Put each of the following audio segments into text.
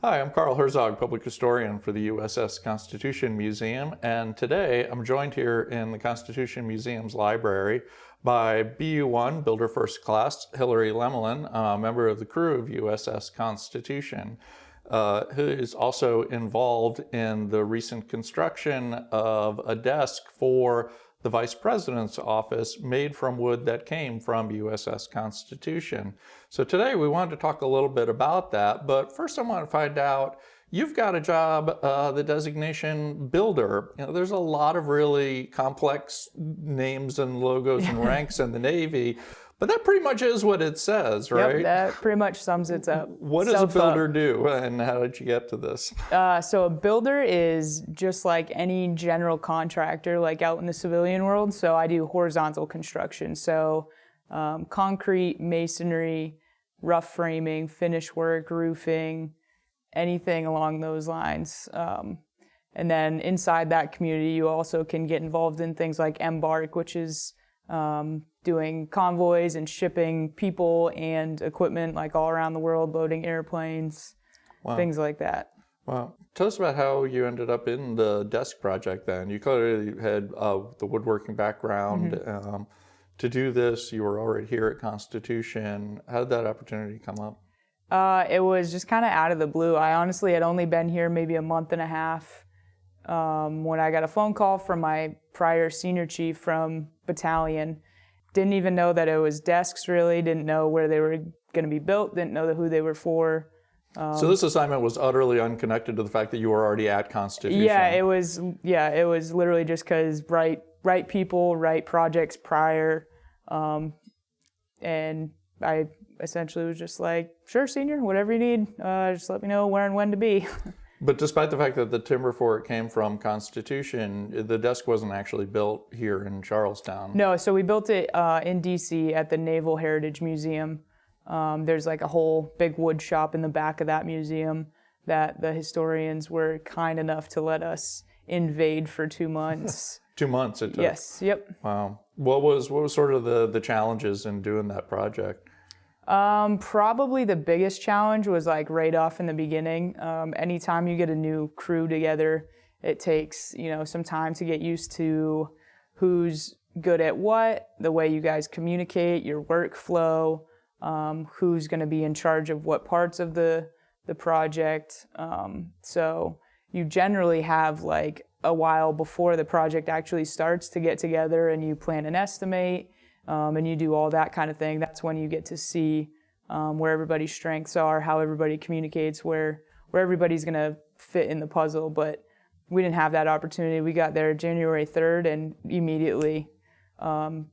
Hi, I'm Carl Herzog, Public Historian for the USS Constitution Museum, and today I'm joined here in the Constitution Museum's library by BU1 Builder First Class Hilary Lemelin, a member of the crew of USS Constitution, who is also involved in the recent construction of a desk for the Vice President's office made from wood that came from USS Constitution. So today we wanted to talk a little bit about that, but first I want to find out, you've got a job, the designation builder. There's a lot of really complex names and logos and ranks in the Navy, but that pretty much is what it says, right? Yep, that pretty much sums it up. What does a builder do, and how did you get to this? So a builder is just like any general contractor, like out in the civilian world. So I do horizontal construction. So concrete, masonry, rough framing, finish work, roofing, anything along those lines. And then inside that community, you also can get involved in things like embark, which is doing convoys and shipping people and equipment like all around the world, loading airplanes, things like that. Wow. Tell us about how you ended up in the desk project then. You clearly had the woodworking background. Mm-hmm. To do this, you were already here at Constitution. How did that opportunity come up? It was just kind of out of the blue. I honestly had only been here maybe a month and a half when I got a phone call from my prior senior chief from battalion. Didn't even know that it was desks really, didn't know where they were going to be built, didn't know who they were for. So this assignment was utterly unconnected to the fact that you were already at Constitution. Yeah, it was literally just because right people, right projects prior. And I essentially was just like, sure, senior, whatever you need, just let me know where and when to be. But despite the fact that the timber for it came from Constitution, the desk wasn't actually built here in Charlestown. No, so we built it in D.C. at the Naval Heritage Museum. There's like a whole big wood shop in the back of that museum that the historians were kind enough to let us invade for 2 months. 2 months it took? Yes, yep. Wow. What was sort of the challenges in doing that project? Probably the biggest challenge was like right off in the beginning. Anytime you get a new crew together, it takes, some time to get used to who's good at what, the way you guys communicate, your workflow, who's going to be in charge of what parts of the project. So you generally have like a while before the project actually starts to get together, and you plan and estimate. And you do all that kind of thing. That's when you get to see where everybody's strengths are, how everybody communicates, where everybody's going to fit in the puzzle. But we didn't have that opportunity. We got there January 3rd and immediately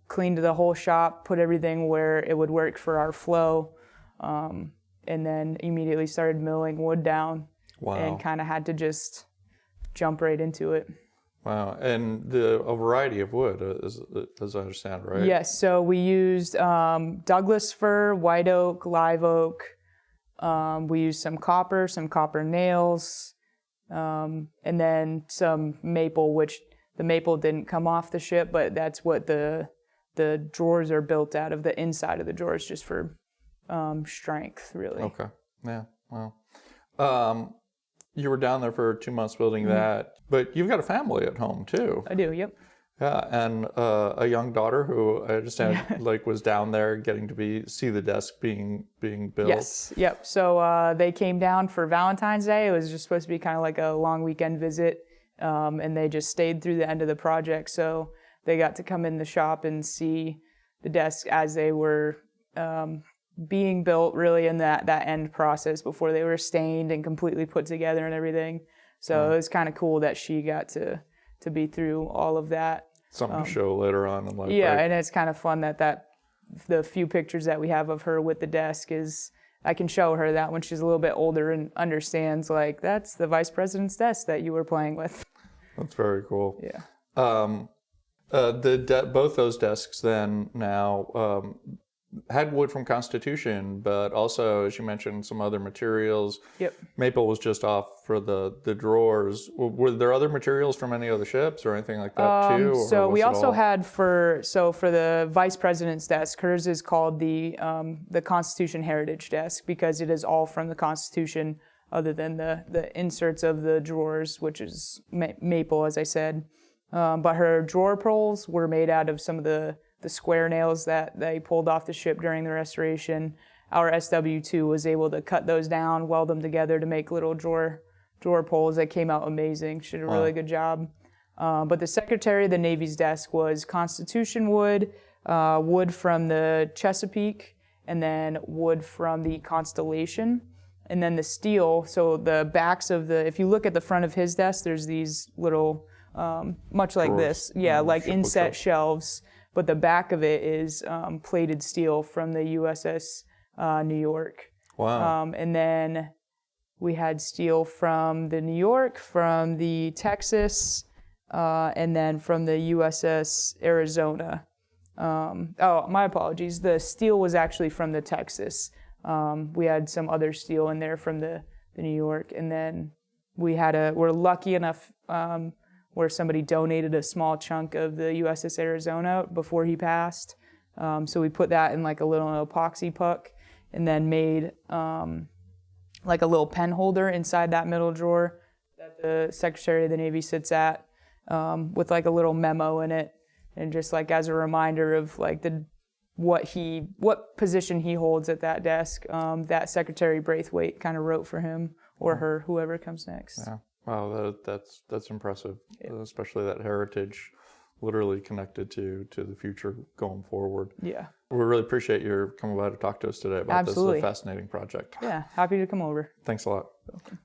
cleaned the whole shop, put everything where it would work for our flow, and then immediately started milling wood down. Wow. And kind of had to just jump right into it. Wow, and a variety of wood, as I understand, right? Yes, so we used Douglas fir, white oak, live oak. We used some copper nails, and then some maple, which the maple didn't come off the ship, but that's what the drawers are built out of, the inside of the drawers, just for strength, really. Okay, yeah, wow. You were down there for 2 months building that, but you've got a family at home too. I do, yep. Yeah, and a young daughter who I understand was down there getting to see the desk being built. Yes, yep. So they came down for Valentine's Day. It was just supposed to be kind of like a long weekend visit, and they just stayed through the end of the project. So they got to come in the shop and see the desk as they were being built, really in that end process before they were stained and completely put together and everything. So it was kind of cool that she got to be through all of that. Something to show later on in life. Yeah, right? And it's kind of fun that the few pictures that we have of her with the desk I can show her that when she's a little bit older and understands, like, that's the Vice President's desk that you were playing with. That's very cool. Yeah. Both those desks then now had wood from Constitution, but also, as you mentioned, some other materials. Yep. Maple was just off for the drawers. Were there other materials from any other ships or anything like that too? So we also had for the Vice President's desk, hers is called the Constitution Heritage Desk because it is all from the Constitution. other than the inserts of the drawers, which is maple, as I said. But her drawer pulls were made out of some of the square nails that they pulled off the ship during the restoration. Our SW2 was able to cut those down, weld them together to make little drawer pulls that came out amazing. She did a really good job. But the Secretary of the Navy's desk was Constitution wood, wood from the Chesapeake, and then wood from the Constellation. And then the steel, so the backs of if you look at the front of his desk, there's these little, much like drawers. this, like inset shelves, but the back of it is plated steel from the USS New York. Wow. And then we had steel from the New York, from the Texas, and then from the USS Arizona. My apologies. The steel was actually from the Texas. We had some other steel in there from the New York, and then we're lucky enough where somebody donated a small chunk of the USS Arizona before he passed. So we put that in like a little epoxy puck, and then made like a little pen holder inside that middle drawer that the Secretary of the Navy sits at, with like a little memo in it, and just like as a reminder of like what position he holds at that desk. That Secretary Braithwaite kind of wrote for him or her, whoever comes next. Yeah. Wow, that's impressive, especially that heritage literally connected to the future going forward. Yeah. We really appreciate your coming by to talk to us today about Absolutely. this fascinating project. Yeah, happy to come over. Thanks a lot. Welcome.